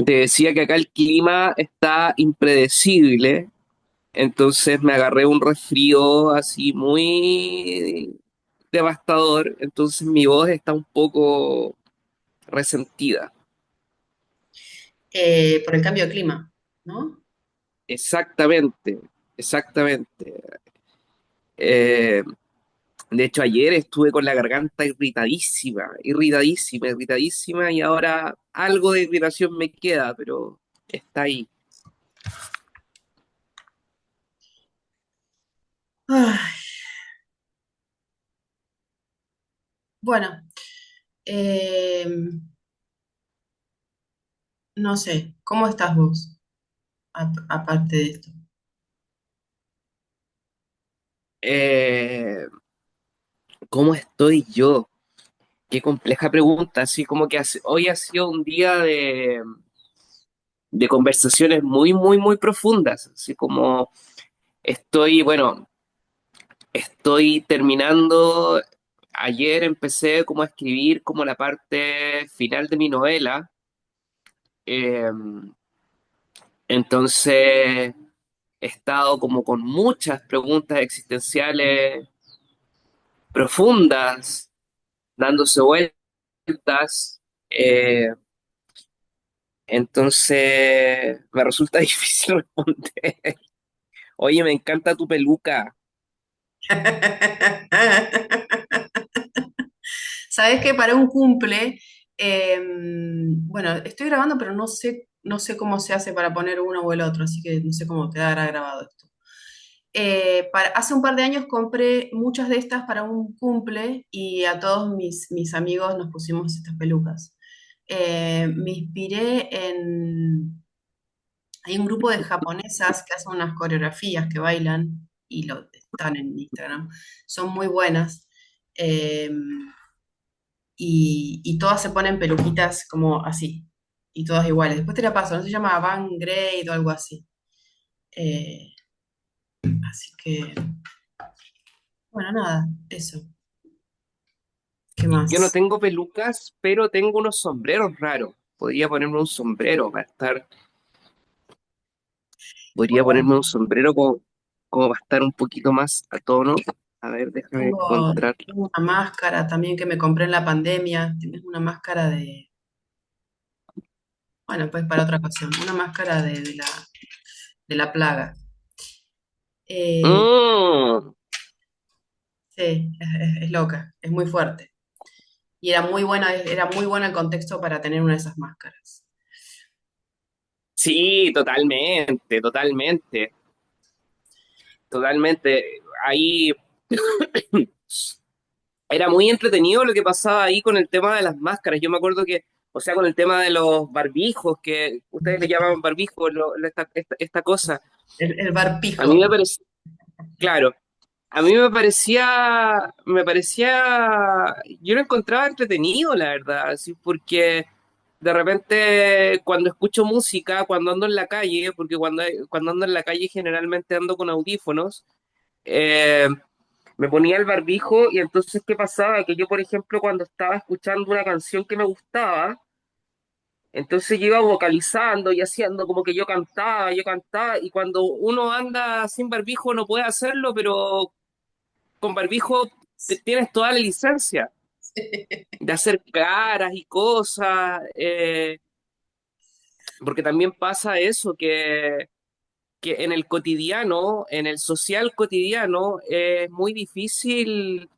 Te decía que acá el clima está impredecible, entonces me agarré un resfrío así muy devastador, entonces mi voz está un poco resentida. Por el cambio de clima, ¿no? Exactamente, exactamente. Eh, de hecho, ayer estuve con la garganta irritadísima, irritadísima, irritadísima, y ahora algo de irritación me queda, pero está ahí. Ay, bueno, eh, no sé, ¿cómo estás vos? Aparte de esto. Eh, ¿Cómo estoy yo? Qué compleja pregunta, así como que hoy ha sido un día de conversaciones muy, muy, muy profundas, así como bueno, estoy terminando, ayer empecé como a escribir como la parte final de mi novela, eh, entonces he estado como con muchas preguntas existenciales profundas, dándose vueltas. Entonces, me resulta difícil responder. Oye, me encanta tu peluca. Sabes que para un cumple, bueno, estoy grabando, pero no sé cómo se hace para poner uno o el otro, así que no sé cómo quedará grabado esto. Hace un par de años compré muchas de estas para un cumple y a todos mis amigos nos pusimos estas pelucas. Me inspiré hay un grupo de japonesas que hacen unas coreografías que bailan y están en Instagram. Son muy buenas. Eh, y todas se ponen peluquitas como así, y todas iguales. Después te la paso, no se llama Van Grade o algo así. Eh, Así que, bueno, nada, eso. ¿Qué Yo no más? tengo pelucas, pero tengo unos sombreros raros. Podría ponerme un sombrero como para estar un poquito más a tono. A ver, déjame encontrar. Tengo una máscara también que me compré en la pandemia. Tienes una máscara bueno, pues para otra ocasión, una máscara de la plaga. Eh, Mm, sí, es loca, es muy fuerte. Y era muy buena el contexto para tener una de esas máscaras. sí, totalmente, totalmente, totalmente. Ahí era muy entretenido lo que pasaba ahí con el tema de las máscaras. Yo me acuerdo que, o sea, con el tema de los barbijos, que ustedes le llaman barbijos, esta cosa. El A mí barpijo. me parecía, claro, a mí me parecía, yo lo encontraba entretenido, la verdad, así porque de repente cuando escucho música, cuando ando en la calle, porque cuando ando en la calle generalmente ando con audífonos, eh, me ponía el barbijo y entonces, ¿qué pasaba? Que yo, por ejemplo, cuando estaba escuchando una canción que me gustaba, entonces yo iba vocalizando y haciendo como que yo cantaba, y cuando uno anda sin barbijo no puede hacerlo, pero con barbijo tienes toda la licencia de hacer caras y cosas, porque también pasa eso, que en el cotidiano, en el social cotidiano, es muy difícil,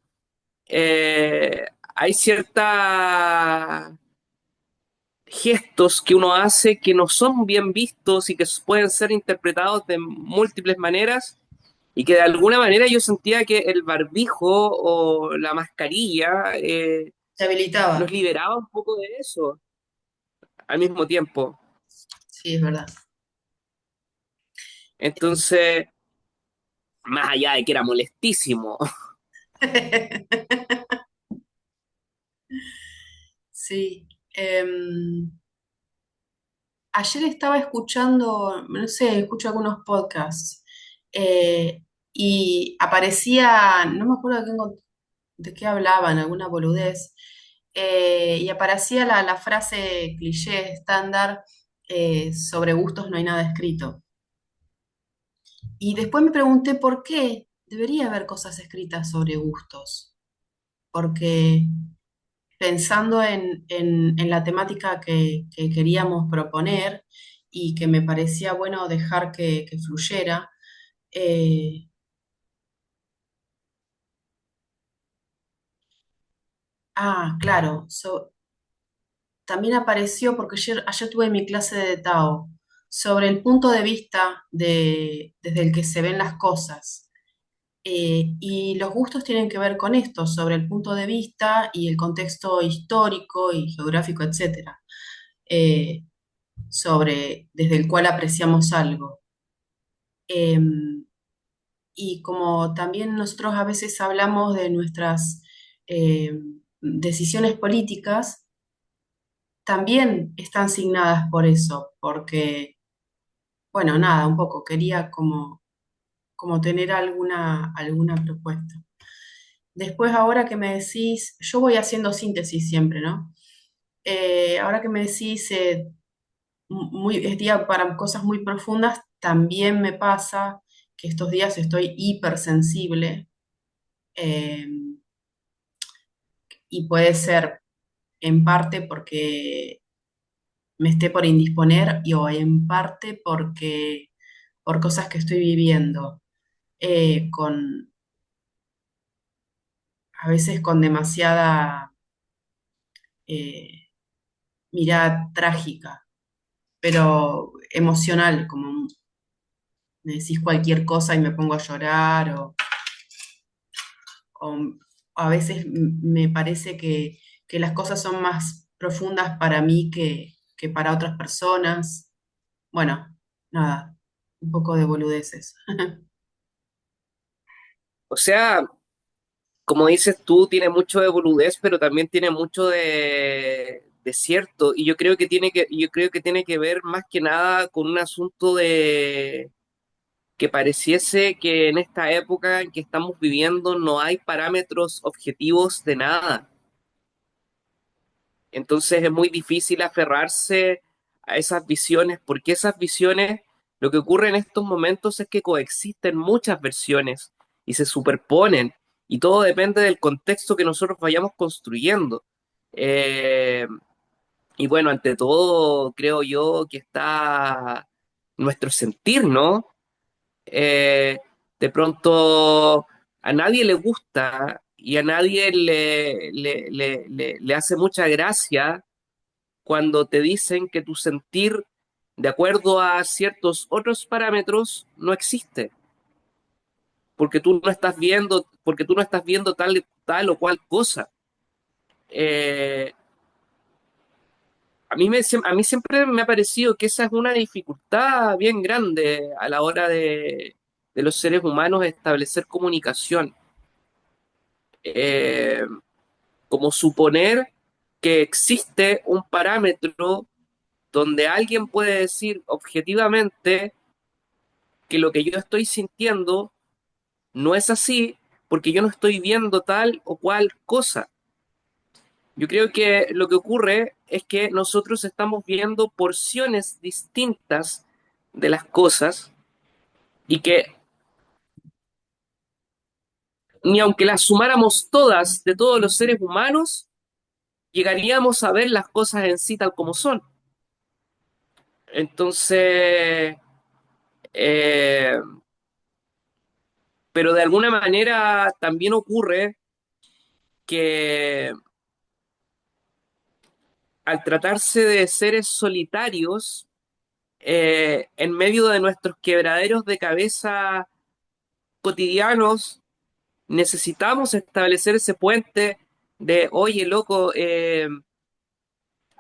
eh, hay cierta gestos que uno hace que no son bien vistos y que pueden ser interpretados de múltiples maneras y que de alguna manera yo sentía que el barbijo o la mascarilla Se nos habilitaba. liberaba un poco de eso al mismo tiempo. Sí, es verdad. Entonces, más allá de que era molestísimo. Sí. Ayer estaba escuchando, no sé, escucho algunos podcasts y aparecía, no me acuerdo de qué, de qué hablaban, alguna boludez, y aparecía la frase cliché estándar, sobre gustos no hay nada escrito. Y después me pregunté por qué debería haber cosas escritas sobre gustos, porque pensando en la temática que queríamos proponer y que me parecía bueno dejar que fluyera, eh, claro, también apareció porque ayer tuve mi clase de Tao sobre el punto de vista desde el que se ven las cosas. Y los gustos tienen que ver con esto, sobre el punto de vista y el contexto histórico y geográfico, etcétera, eh, sobre desde el cual apreciamos algo. Em, y como también nosotros a veces hablamos de nuestras decisiones políticas, también están signadas por eso, porque, bueno, nada, un poco, quería como tener alguna propuesta. Después, ahora que me decís, yo voy haciendo síntesis siempre, ¿no? Ahora que me decís, es día para cosas muy profundas, también me pasa que estos días estoy hipersensible, eh, y puede ser en parte porque me esté por indisponer o en parte porque por cosas que estoy viviendo, con a veces con demasiada eh, mirada trágica, pero emocional, como me decís cualquier cosa y me pongo a llorar, o a veces me parece que las cosas son más profundas para mí que para otras personas. Bueno, nada, un poco de boludeces. O sea, como dices tú, tiene mucho de boludez, pero también tiene mucho de cierto. Y yo creo que tiene que ver más que nada con un asunto de que pareciese que en esta época en que estamos viviendo no hay parámetros objetivos de nada. Entonces es muy difícil aferrarse a esas visiones, porque esas visiones, lo que ocurre en estos momentos es que coexisten muchas versiones y se superponen, y todo depende del contexto que nosotros vayamos construyendo. Eh, y bueno, ante todo, creo yo que está nuestro sentir, ¿no? Eh, de pronto a nadie le gusta y a nadie le hace mucha gracia cuando te dicen que tu sentir, de acuerdo a ciertos otros parámetros, no existe, porque tú no estás viendo tal o cual cosa. Eh, a mí siempre me ha parecido que esa es una dificultad bien grande a la hora de los seres humanos establecer comunicación. Eh, Como suponer que existe un parámetro donde alguien puede decir objetivamente que lo que yo estoy sintiendo no es así porque yo no estoy viendo tal o cual cosa. Yo creo que lo que ocurre es que nosotros estamos viendo porciones distintas de las cosas y que ni aunque las sumáramos todas de todos los seres humanos, llegaríamos a ver las cosas en sí tal como son. Entonces, eh, pero de alguna manera también ocurre que al tratarse de seres solitarios, en medio de nuestros quebraderos de cabeza cotidianos, necesitamos establecer ese puente de, oye, loco,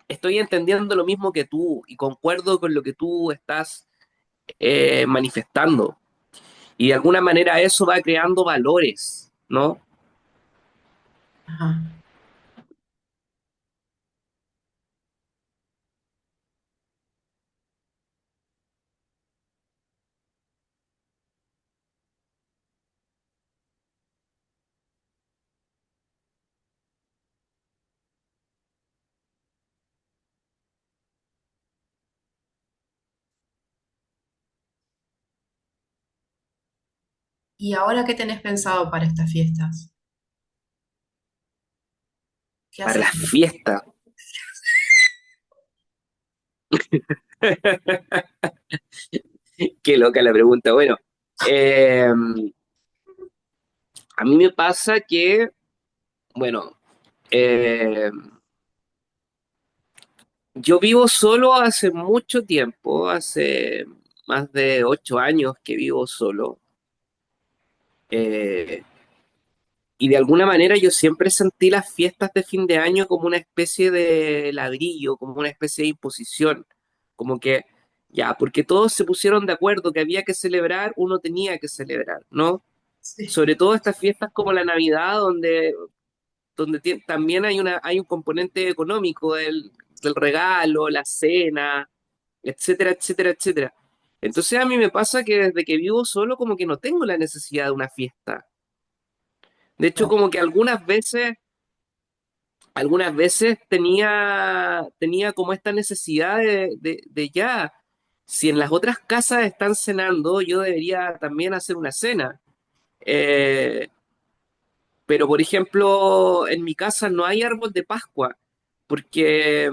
estoy entendiendo lo mismo que tú y concuerdo con lo que tú estás manifestando. Y de alguna manera eso va creando valores, ¿no? Ajá. ¿Y ahora qué tenés pensado para estas fiestas? ¿Qué para haces? las fiestas. Qué loca la pregunta. Bueno, eh, a mí me pasa que, bueno, eh, yo vivo solo hace mucho tiempo, hace más de 8 años que vivo solo. eh, y de alguna manera yo siempre sentí las fiestas de fin de año como una especie de ladrillo, como una especie de imposición, como que, ya, porque todos se pusieron de acuerdo que había que celebrar, uno tenía que celebrar, ¿no? Sí. Sobre todo estas fiestas como la Navidad, también hay un componente económico del regalo, la cena, etcétera, etcétera, etcétera. Entonces a mí me pasa que desde que vivo solo como que no tengo la necesidad de una fiesta. De hecho, como que algunas veces tenía como esta necesidad de ya, si en las otras casas están cenando, yo debería también hacer una cena. Eh, pero, por ejemplo, en mi casa no hay árbol de Pascua, porque,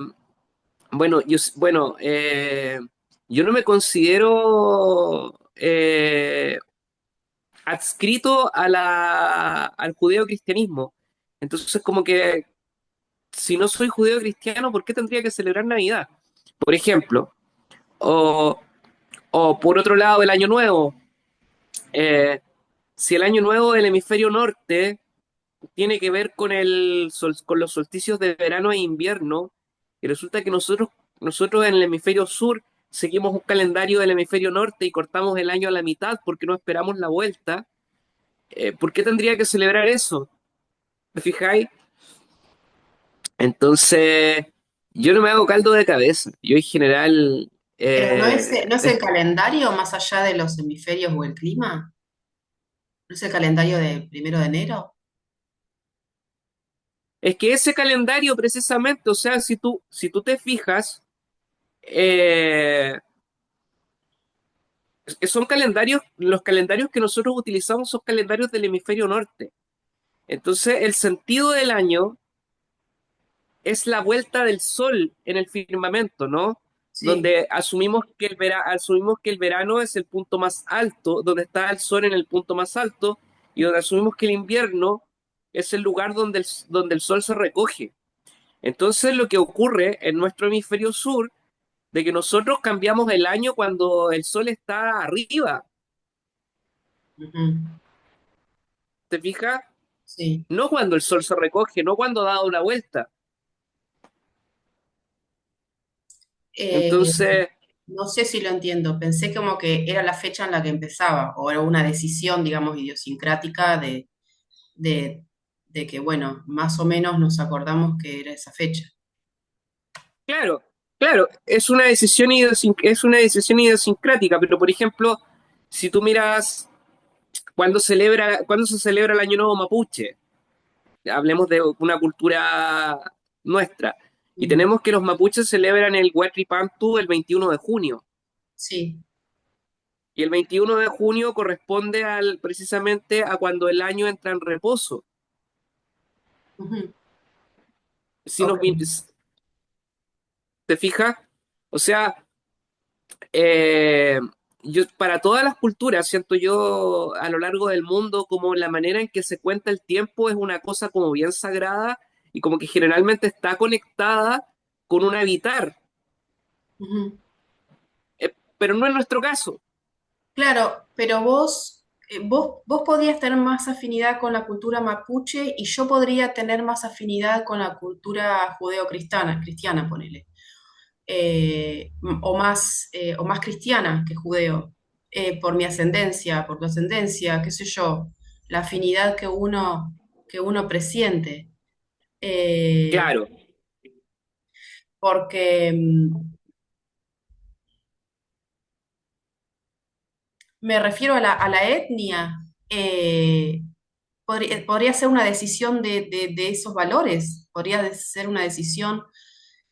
bueno, yo no me considero adscrito al judeo-cristianismo. Entonces, como que si no soy judeo-cristiano, ¿por qué tendría que celebrar Navidad? Por ejemplo, o, o por otro lado, el Año Nuevo. Eh, si el Año Nuevo del hemisferio norte tiene que ver con los solsticios de verano e invierno, y resulta que nosotros en el hemisferio sur seguimos un calendario del hemisferio norte y cortamos el año a la mitad porque no esperamos la vuelta. ¿Por qué tendría que celebrar eso? ¿Me fijáis? Entonces, yo no me hago caldo de cabeza. Yo en general, Pero eh, no es el calendario más allá de los hemisferios o el clima? ¿No es el calendario de 1 de enero? es que ese calendario precisamente, o sea, si tú te fijas, eh, los calendarios que nosotros utilizamos son calendarios del hemisferio norte. Entonces, el sentido del año es la vuelta del sol en el firmamento, ¿no? Sí. Donde asumimos que el verano es el punto más alto, donde está el sol en el punto más alto, y donde asumimos que el invierno es el lugar donde el sol se recoge. Entonces, lo que ocurre en nuestro hemisferio sur, de que nosotros cambiamos el año cuando el sol está arriba, Ujú. ¿te fijas? Sí. No cuando el sol se recoge, no cuando ha dado una vuelta. Eh, Entonces, no sé si lo entiendo. Pensé como que era la fecha en la que empezaba, o era una decisión, digamos, idiosincrática de, de que, bueno, más o menos nos acordamos que era esa fecha. claro, claro, es una decisión idiosincrática, pero por ejemplo, si tú miras cuando se celebra el Año Nuevo Mapuche, hablemos de una cultura nuestra, y Mm. tenemos que los mapuches celebran el Huayripantu el 21 de junio, Sí. y el 21 de junio corresponde precisamente a cuando el año entra en reposo. Ujú. Si Ok. nos, vin- ¿Te fijas? O sea, eh, para todas las culturas, siento yo a lo largo del mundo, como la manera en que se cuenta el tiempo es una cosa como bien sagrada y como que generalmente está conectada con un habitar, Ujú. pero no es nuestro caso. Claro, pero vos podrías tener más afinidad con la cultura mapuche y yo podría tener más afinidad con la cultura judeo-cristiana, cristiana, ponele. O más cristiana que judeo, por mi ascendencia, por tu ascendencia, qué sé yo, la afinidad que uno presiente. Eh, Claro, porque me refiero a a la etnia. Podría ser una decisión de esos valores, podría ser una decisión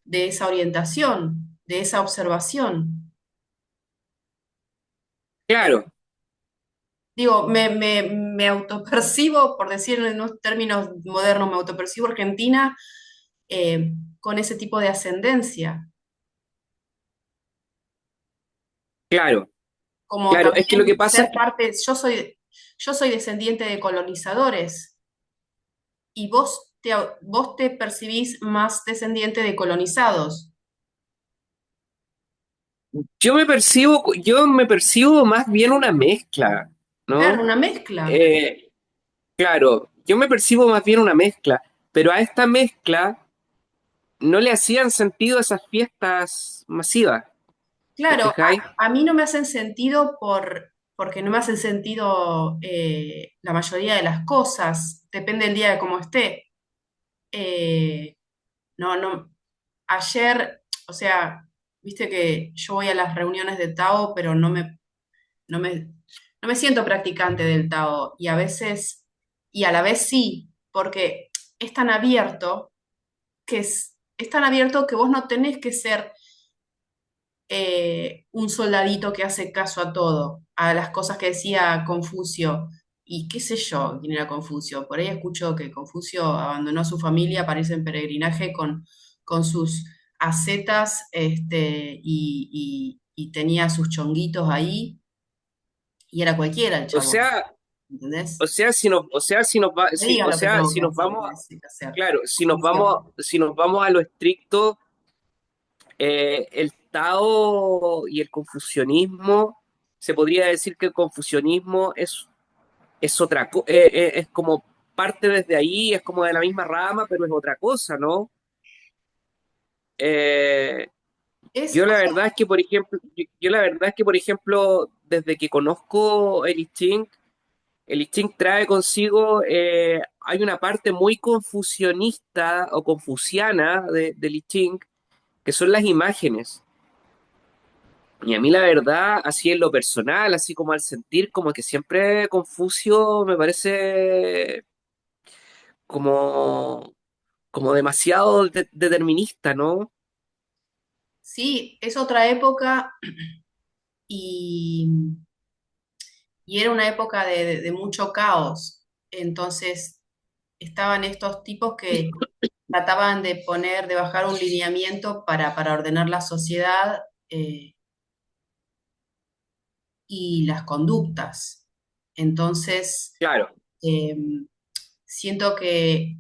de esa orientación, de esa observación. claro. Digo, me autopercibo, por decirlo en unos términos modernos, me autopercibo argentina con ese tipo de ascendencia. Claro, Como claro, es que lo que también pasa es ser que parte, yo soy descendiente de colonizadores y vos te percibís más descendiente de colonizados. yo me percibo más bien una mezcla, Claro, ¿no? una mezcla. Eh, claro, yo me percibo más bien una mezcla, pero a esta mezcla no le hacían sentido esas fiestas masivas, ¿te Claro, fijáis? a mí no me hacen sentido porque no me hacen sentido la mayoría de las cosas, depende del día de cómo esté. Eh, no, no, ayer, o sea, viste que yo voy a las reuniones de Tao, pero no me, no me siento practicante del Tao y a veces, y a la vez sí, porque es tan abierto es tan abierto que vos no tenés que ser un soldadito que hace caso a todo, a las cosas que decía Confucio. Y qué sé yo quién era Confucio. Por ahí escucho que Confucio abandonó a su familia para irse en peregrinaje con sus ascetas y tenía sus chonguitos ahí y era cualquiera el O chabón, sea, ¿entendés? Me digas lo que tengo si que nos hacer, vamos, que hacer. claro, Confucio. si nos vamos a lo estricto, el Tao y el confucianismo, se podría decir que el confucianismo es otra cosa, es como parte desde ahí, es como de la misma rama, pero es otra cosa, ¿no? Eh, Es, yo o la sea, verdad es que, por ejemplo, yo la verdad es que, por ejemplo, desde que conozco el I Ching trae consigo, hay una parte muy confucionista o confuciana del I Ching, que son las imágenes. Y a mí la verdad, así en lo personal, así como al sentir, como que siempre Confucio me parece como, como demasiado determinista, ¿no? sí, es otra época y y era una época de mucho caos. Entonces estaban estos tipos que trataban de poner, de bajar un lineamiento para ordenar la sociedad y las conductas. Entonces, Claro. eh, siento que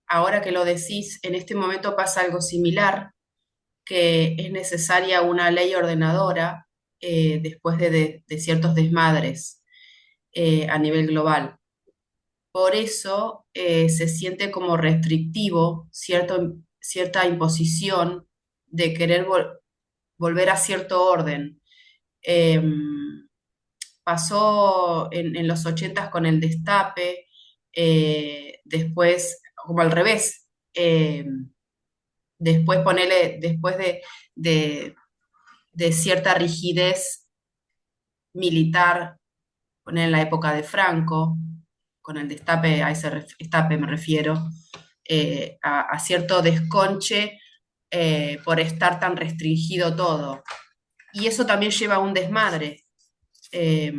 ahora que lo decís, en este momento pasa algo similar, que es necesaria una ley ordenadora después de ciertos desmadres a nivel global. Por eso se siente como restrictivo cierta imposición de querer volver a cierto orden. Eh, pasó en los 80 con el destape, después, como al revés, después después de, de cierta rigidez militar, poner en la época de Franco, con el destape, a ese destape me refiero, a cierto desconche por estar tan restringido todo. Y eso también lleva a un desmadre. Eh,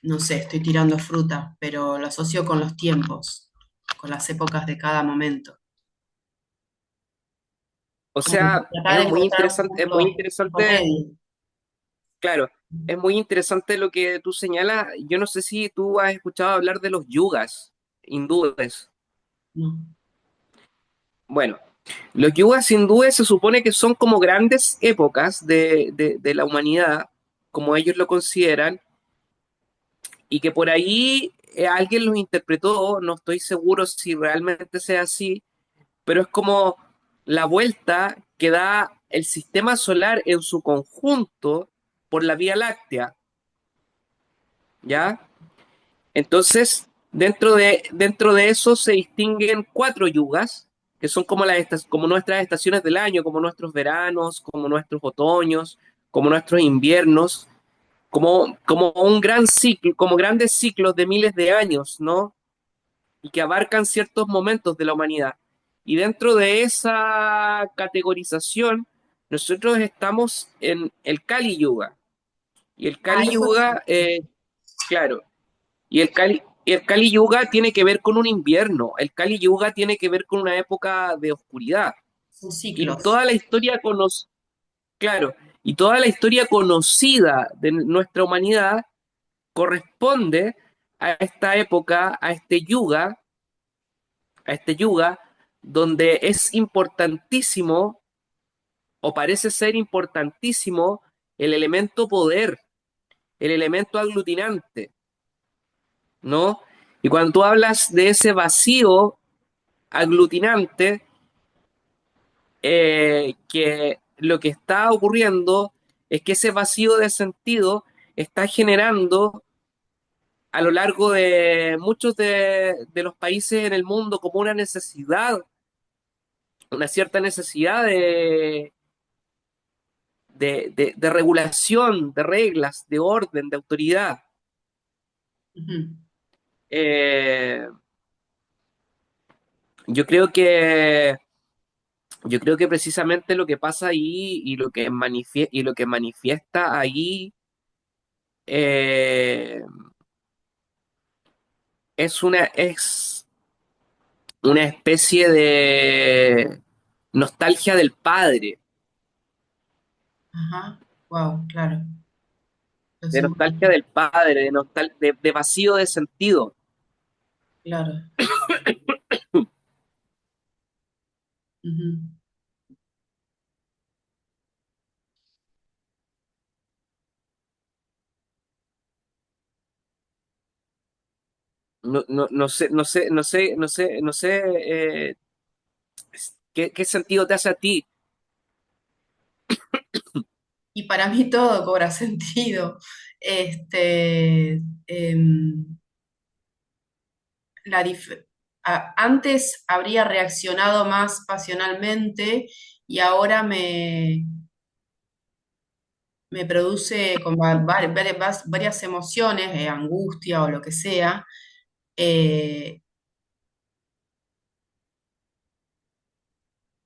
no sé, estoy tirando fruta, pero lo asocio con los tiempos, con las épocas de cada momento. O Como sea, tratar de encontrar es muy un punto interesante, medio. claro, es muy interesante lo que tú señalas. Yo no sé si tú has escuchado hablar de los yugas hindúes. ¿No? Bueno, los yugas hindúes se supone que son como grandes épocas de la humanidad, como ellos lo consideran, y que por ahí alguien los interpretó, no estoy seguro si realmente sea así, pero es como la vuelta que da el sistema solar en su conjunto por la Vía Láctea, ¿ya? Entonces, dentro de eso se distinguen cuatro yugas, que son como, como nuestras estaciones del año, como nuestros veranos, como nuestros otoños, como nuestros inviernos, como un gran ciclo, como grandes ciclos de miles de años, ¿no? Y que abarcan ciertos momentos de la humanidad. Y dentro de esa categorización, nosotros estamos en el Kali Yuga, Y el Ah, Kali eso sí, Yuga, claro, y el Kali Yuga tiene que ver con un invierno, el Kali Yuga tiene que ver con una época de oscuridad. son Y ciclos. toda la historia claro, y toda la historia conocida de nuestra humanidad corresponde a esta época, a este yuga, donde es importantísimo, o parece ser importantísimo, el elemento poder, el elemento aglutinante, ¿no? Y cuando tú hablas de ese vacío aglutinante, que lo que está ocurriendo es que ese vacío de sentido está generando a lo largo de muchos de los países en el mundo como una cierta necesidad de regulación, de reglas, de orden, de autoridad. Ujú. Eh, yo creo que yo creo que precisamente lo que pasa ahí y lo que manifiesta ahí, eh, es una especie de nostalgia del padre, Ajá, wow, claro. Lo de hacemos, nostalgia del padre, de vacío de sentido. claro. Ujú. No, no, no sé, no sé, no sé, no sé, no sé, qué sentido te hace a ti. Y para mí todo cobra sentido. Este, em, la dif- Antes habría reaccionado más pasionalmente y ahora me produce como varias emociones, angustia o lo que sea, eh,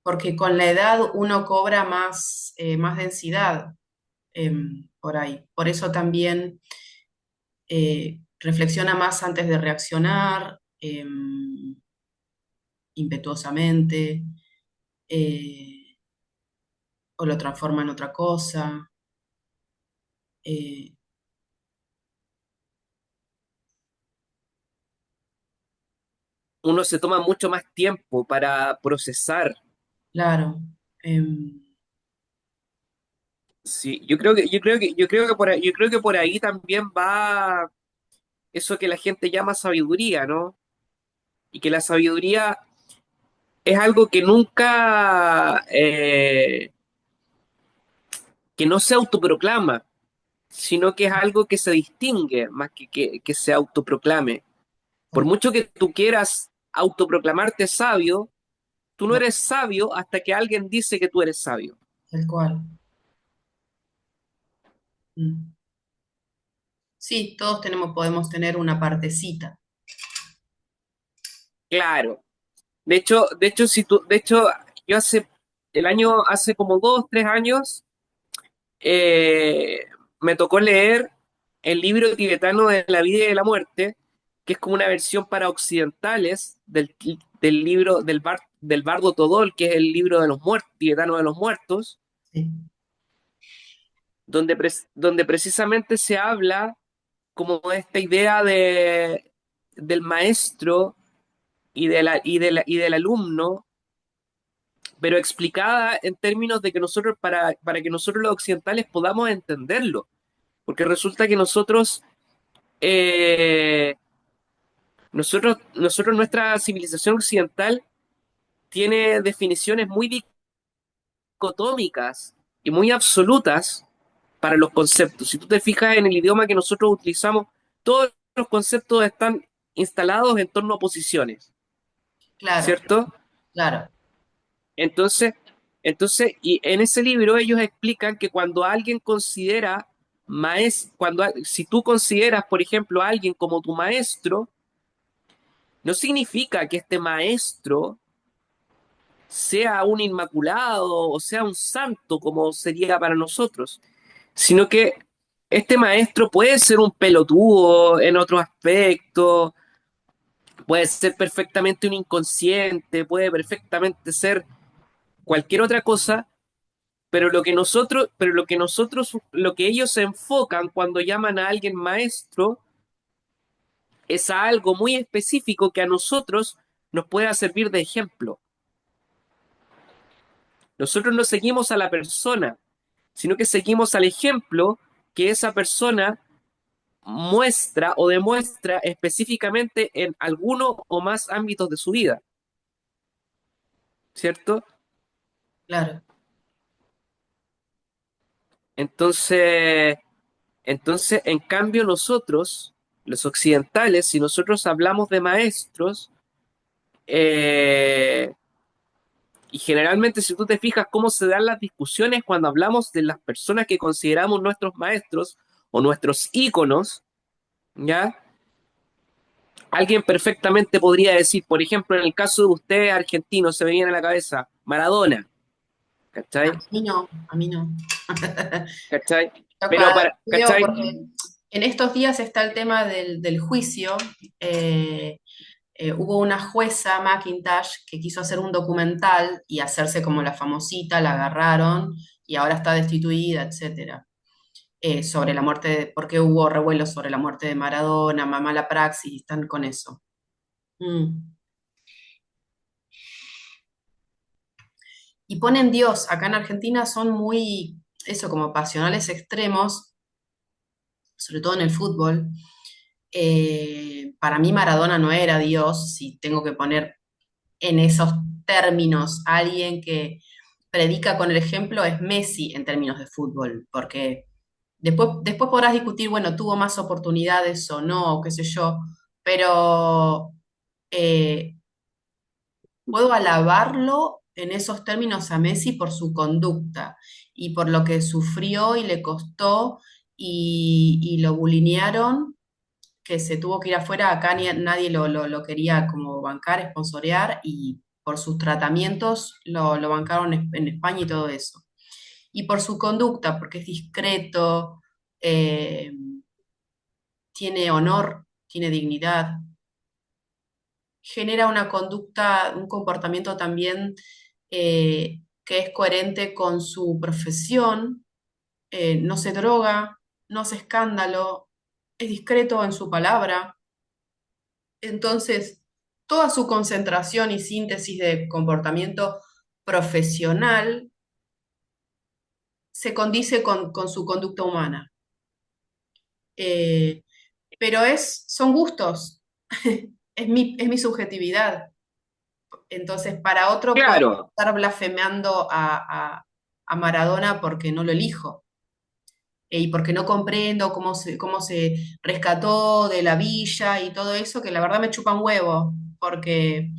porque con la edad uno cobra más densidad por ahí. Por eso también reflexiona más antes de reaccionar, impetuosamente, eh, o lo transforma en otra cosa. eh, Uno se toma mucho más tiempo para procesar. claro. em, Sí, yo creo que por ahí también va eso que la gente llama sabiduría, ¿no? Y que la sabiduría es algo que nunca, que no se autoproclama, sino que es algo que se distingue más que se autoproclame. Por tal, mucho que tú quieras autoproclamarte sabio, tú no no, eres sabio hasta que alguien dice que tú eres sabio. tal cual. Mm. Sí, todos podemos tener una partecita. Claro. Yo hace como 2, 3 años, eh, me tocó leer el libro tibetano de la vida y de la muerte, que es como una versión para occidentales del libro del Bardo Todol, que es el libro de los muertos, tibetano de los muertos, Sí, donde precisamente se habla como de esta idea del maestro y del alumno, pero explicada en términos de que para que nosotros los occidentales podamos entenderlo. Porque resulta que eh, nuestra civilización occidental tiene definiciones muy dicotómicas y muy absolutas para los conceptos. Si tú te fijas en el idioma que nosotros utilizamos, todos los conceptos están instalados en torno a posiciones, claro, ¿cierto? claro. Entonces, y en ese libro ellos explican que cuando alguien considera si tú consideras, por ejemplo, a alguien como tu maestro, no significa que este maestro sea un inmaculado o sea un santo como sería para nosotros, sino que este maestro puede ser un pelotudo en otro aspecto, puede ser perfectamente un inconsciente, puede perfectamente ser cualquier otra cosa, lo que ellos se enfocan cuando llaman a alguien maestro es a algo muy específico que a nosotros nos pueda servir de ejemplo. Nosotros no seguimos a la persona, sino que seguimos al ejemplo que esa persona muestra o demuestra específicamente en alguno o más ámbitos de su vida, ¿cierto? Claro. Entonces, en cambio, nosotros, los occidentales, si nosotros hablamos de maestros, eh, y generalmente si tú te fijas cómo se dan las discusiones cuando hablamos de las personas que consideramos nuestros maestros o nuestros íconos, ¿ya? Alguien perfectamente podría decir, por ejemplo, en el caso de ustedes argentinos, se me viene a la cabeza Maradona, A ¿cachai? mí no, a mí no. ¿Cachai? Pero Capaz, para, creo, ¿cachai? porque en estos días está el tema del juicio. eh, Hubo una jueza, McIntosh, que quiso hacer un documental y hacerse como la famosita, la agarraron y ahora está destituida, etcétera. Sobre la muerte, porque hubo revuelos sobre la muerte de Maradona, mamá la praxis, y están con eso. Mm. Y ponen Dios, acá en Argentina son muy, eso, como pasionales extremos, sobre todo en el fútbol. Para mí Maradona no era Dios, si tengo que poner en esos términos a alguien que predica con el ejemplo, es Messi en términos de fútbol, porque después podrás discutir, bueno, tuvo más oportunidades o no, o qué sé yo, pero eh, puedo alabarlo en esos términos a Messi por su conducta y por lo que sufrió y le costó y lo bulinearon, que se tuvo que ir afuera, acá nadie lo quería como bancar, sponsorear, y por sus tratamientos lo bancaron en España y todo eso. Y por su conducta, porque es discreto, eh, tiene honor, tiene dignidad, genera una conducta, un comportamiento también que es coherente con su profesión, no se droga, no hace escándalo, es discreto en su palabra. Entonces, toda su concentración y síntesis de comportamiento profesional se condice con su conducta humana. Eh, pero son gustos, es mi subjetividad. Entonces, para otro puedo Claro, estar blasfemando a Maradona porque no lo elijo. Y porque no comprendo cómo se rescató de la villa y todo eso, que la verdad me chupa un huevo, porque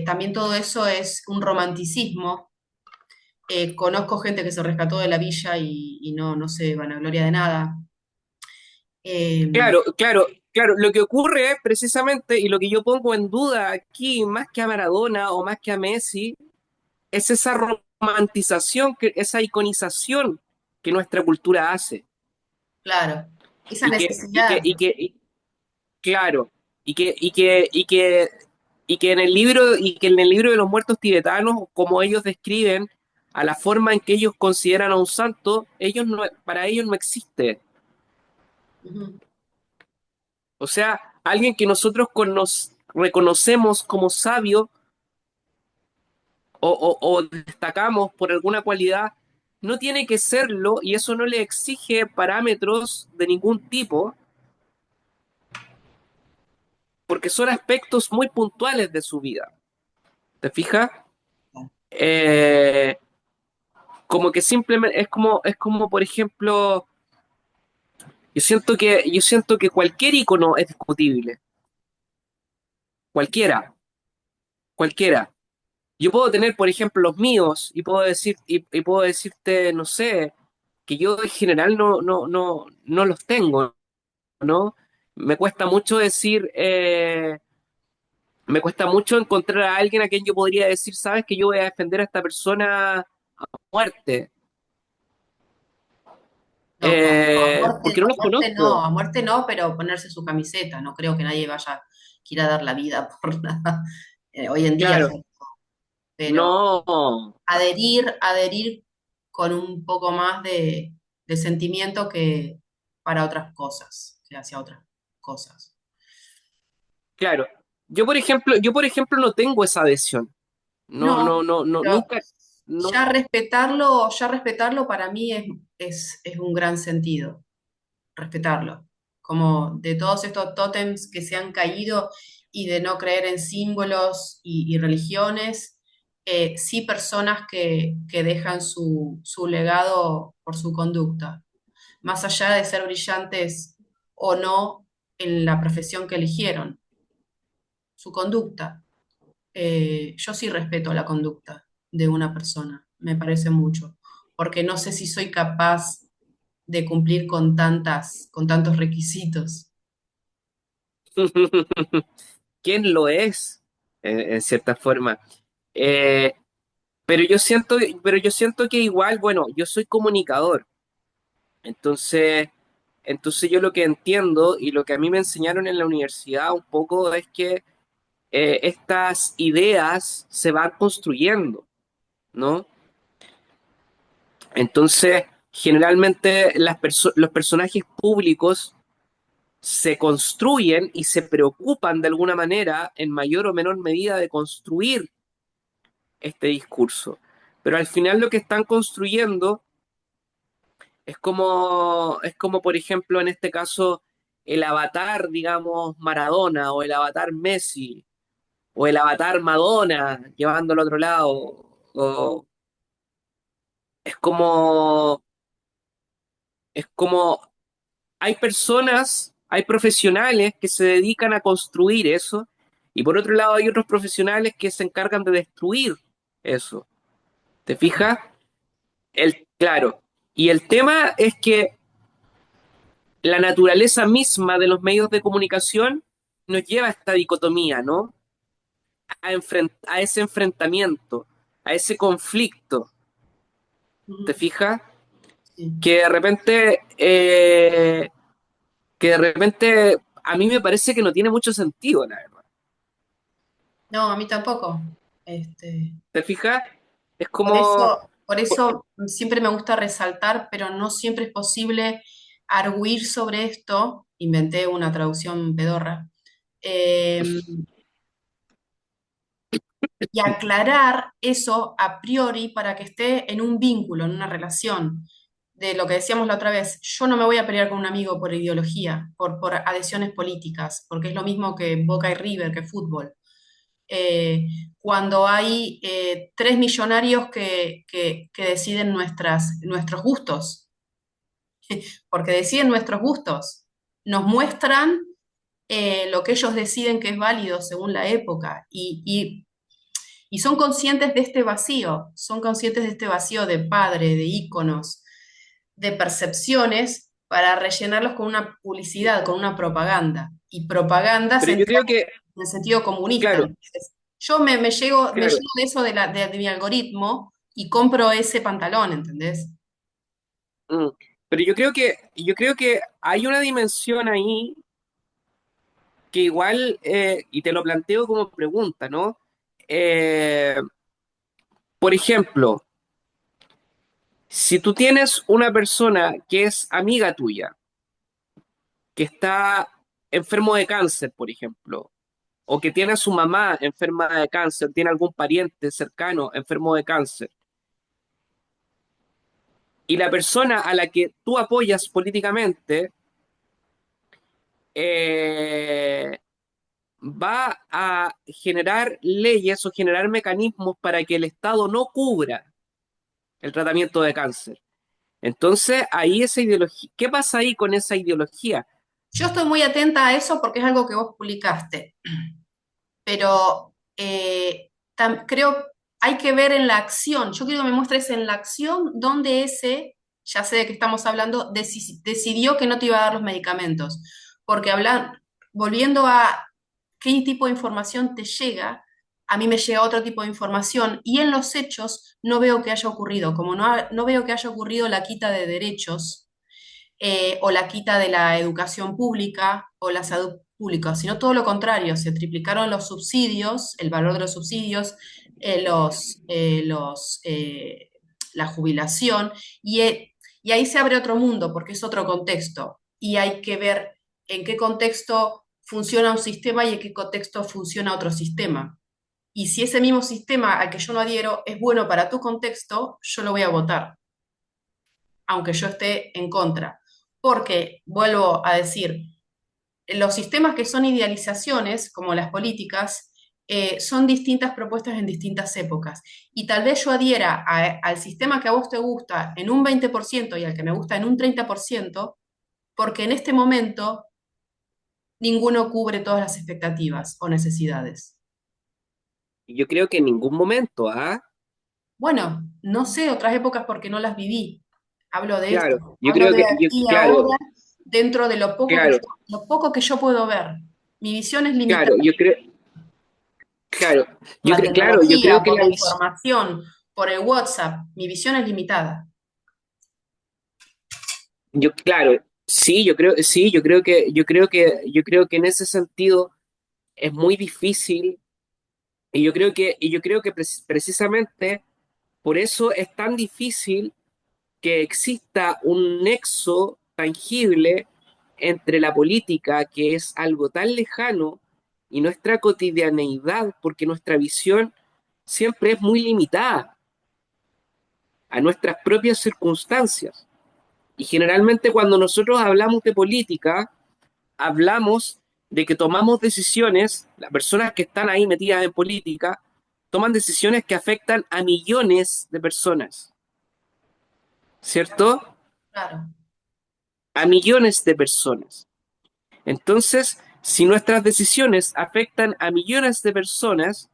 también todo eso es un romanticismo. Conozco gente que se rescató de la villa y no se vanagloria de nada. Eh, claro. Lo que ocurre es precisamente, y lo que yo pongo en duda aquí, más que a Maradona o más que a Messi, es esa romantización, esa iconización que nuestra cultura hace. claro, esa Y necesidad, claro, y que en el libro de los muertos tibetanos, como ellos describen a la forma en que ellos consideran a un santo, para ellos no existe. ujú, O sea, alguien que nosotros reconocemos como sabio o destacamos por alguna cualidad, no tiene que serlo y eso no le exige parámetros de ningún tipo, porque son aspectos muy puntuales de su vida. ¿Te fijas? Eh, Como que simplemente es como por ejemplo, yo siento que cualquier icono es discutible, cualquiera, cualquiera. Yo puedo tener, por ejemplo, los míos y puedo decirte, no sé, que yo en general no los tengo, ¿no? Me cuesta mucho decir, me cuesta mucho encontrar a alguien a quien yo podría decir, sabes que yo voy a defender a esta persona a muerte. No, porque no los a conozco. muerte no, pero ponerse su camiseta. No creo que nadie vaya, quiera dar la vida por nada. Hoy en día, Claro, pero no, adherir con un poco más de sentimiento que para otras cosas, que hacia otras cosas. claro. Yo por ejemplo no tengo esa adhesión. No, No, no, no, no, pero nunca, no. ya respetarlo para mí es un gran sentido, respetarlo. Como de todos estos tótems que se han caído y de no creer en símbolos y religiones, sí personas que dejan su legado por su conducta, más allá de ser brillantes o no en la profesión que eligieron, su conducta. Yo sí respeto la conducta de una persona, me parece mucho, porque no sé si soy capaz de cumplir con tantos requisitos. ¿Quién lo es? En cierta forma. Eh, pero yo siento que igual, bueno, yo soy comunicador. Entonces, entonces yo lo que entiendo y lo que a mí me enseñaron en la universidad un poco es que estas ideas se van construyendo, ¿no? Entonces, generalmente los personajes públicos se construyen y se preocupan de alguna manera, en mayor o menor medida, de construir este discurso. Pero al final lo que están construyendo es como, por ejemplo, en este caso, el avatar, digamos, Maradona, o el avatar Messi, o el avatar Madonna, llevándolo al otro lado. O es como, es como, hay personas, hay profesionales que se dedican a construir eso, y por otro lado hay otros profesionales que se encargan de destruir eso. ¿Te fijas? Claro. Y el tema es que la naturaleza misma de los medios de comunicación nos lleva a esta dicotomía, ¿no? A ese enfrentamiento, a ese conflicto, ¿te Ujú, fijas? sí. Que de repente, a mí me parece que no tiene mucho sentido, la verdad. No, a mí tampoco. Este, ¿Te fijas? Es como, por eso siempre me gusta resaltar, pero no siempre es posible arguir sobre esto. Inventé una traducción pedorra. eh, y aclarar eso a priori para que esté en un vínculo, en una relación. De lo que decíamos la otra vez, yo no me voy a pelear con un amigo por ideología, por adhesiones políticas, porque es lo mismo que Boca y River, que fútbol. Eh, Cuando hay tres millonarios que deciden nuestros gustos, porque deciden nuestros gustos, nos muestran lo que ellos deciden que es válido según la época y son conscientes de este vacío, son conscientes de este vacío de padre, de íconos, de percepciones para rellenarlos con una publicidad, con una propaganda. Y propaganda pero se yo entiende creo que, en el sentido comunista. claro, Entonces, yo me claro, llego de eso de mi algoritmo y compro ese pantalón, ¿entendés? mm, pero yo creo que hay una dimensión ahí que igual, y te lo planteo como pregunta, ¿no? Eh, por ejemplo, si tú tienes una persona que es amiga tuya, que está enfermo de cáncer, por ejemplo, o que tiene a su mamá enferma de cáncer, tiene algún pariente cercano enfermo de cáncer, y la persona a la que tú apoyas políticamente eh, va a generar leyes o generar mecanismos para que el Estado no cubra el tratamiento de cáncer. Entonces, ahí esa ideología, ¿qué pasa ahí con esa ideología? Yo estoy muy atenta a eso porque es algo que vos publicaste, pero creo hay que ver en la acción. Yo quiero que me muestres en la acción donde ese, ya sé de qué estamos hablando, decidió que no te iba a dar los medicamentos. Porque volviendo a qué tipo de información te llega, a mí me llega otro tipo de información y en los hechos no veo que haya ocurrido. Como no veo que haya ocurrido la quita de derechos, o la quita de la educación pública o la salud pública, sino todo lo contrario, se triplicaron los subsidios, el valor de los subsidios, la jubilación, y ahí se abre otro mundo, porque es otro contexto, y hay que ver en qué contexto funciona un sistema y en qué contexto funciona otro sistema. Y si ese mismo sistema al que yo no adhiero es bueno para tu contexto, yo lo voy a votar, aunque yo esté en contra. Porque, vuelvo a decir, los sistemas que son idealizaciones, como las políticas, son distintas propuestas en distintas épocas. Y tal vez yo adhiera al sistema que a vos te gusta en un 20% y al que me gusta en un 30%, porque en este momento ninguno cubre todas las expectativas o necesidades. Yo creo que en ningún momento, ¿ah? Bueno, no sé otras épocas porque no las viví. Hablo de esto, Claro, yo hablo creo de que, aquí y claro, ahora, dentro de claro, lo poco que yo puedo ver. Mi visión es limitada claro, yo creo, claro, por la claro, yo creo tecnología, que por la información, por el WhatsApp. Mi visión es limitada. claro, yo creo que en ese sentido es muy difícil y yo creo que precisamente por eso es tan difícil que exista un nexo tangible entre la política, que es algo tan lejano, y nuestra cotidianeidad, porque nuestra visión siempre es muy limitada a nuestras propias circunstancias. Y generalmente cuando nosotros hablamos de política, hablamos de que tomamos decisiones, las personas que están ahí metidas en política, toman decisiones que afectan a millones de personas, ¿cierto? Claro, A millones de personas. Entonces, si nuestras decisiones afectan a millones de personas,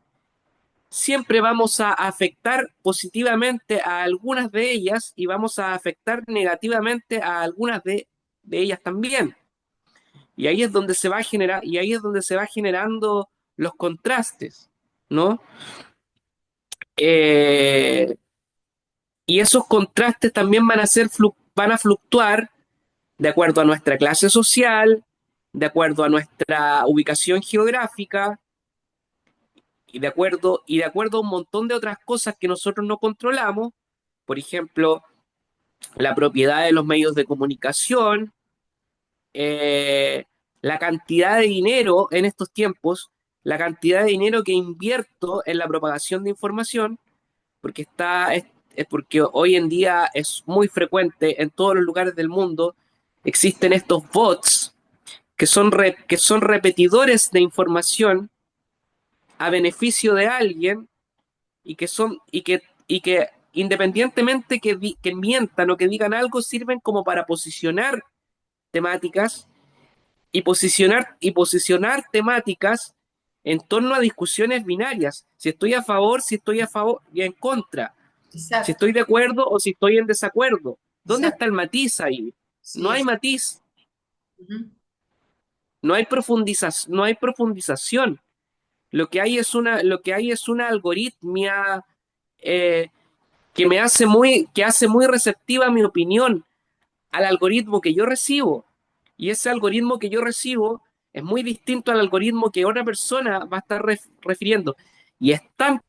siempre vamos a afectar positivamente a algunas de ellas y vamos a afectar negativamente a algunas de ellas también. Y ahí es donde se va a generar, y ahí es donde se va generando los contrastes, ¿no? Eh, y esos contrastes también van a fluctuar de acuerdo a nuestra clase social, de acuerdo a nuestra ubicación geográfica y de acuerdo a un montón de otras cosas que nosotros no controlamos, por ejemplo, la propiedad de los medios de comunicación, eh, la cantidad de dinero en estos tiempos, la cantidad de dinero que invierto en la propagación de información, porque es porque hoy en día es muy frecuente en todos los lugares del mundo, existen estos bots que son repetidores de información a beneficio de alguien y que son y que independientemente que mientan o que digan algo sirven como para posicionar temáticas y posicionar temáticas en torno a discusiones binarias, si estoy a favor y en contra, si exacto, estoy de acuerdo o si estoy en desacuerdo. ¿Dónde está exacto. el matiz ahí? No Sí, hay es. matiz, Ujú. no hay profundización. Lo que hay es una algoritmia eh, que hace muy receptiva mi opinión al algoritmo que yo recibo. Y ese algoritmo que yo recibo es muy distinto al algoritmo que otra persona va a estar refiriendo. Y es tan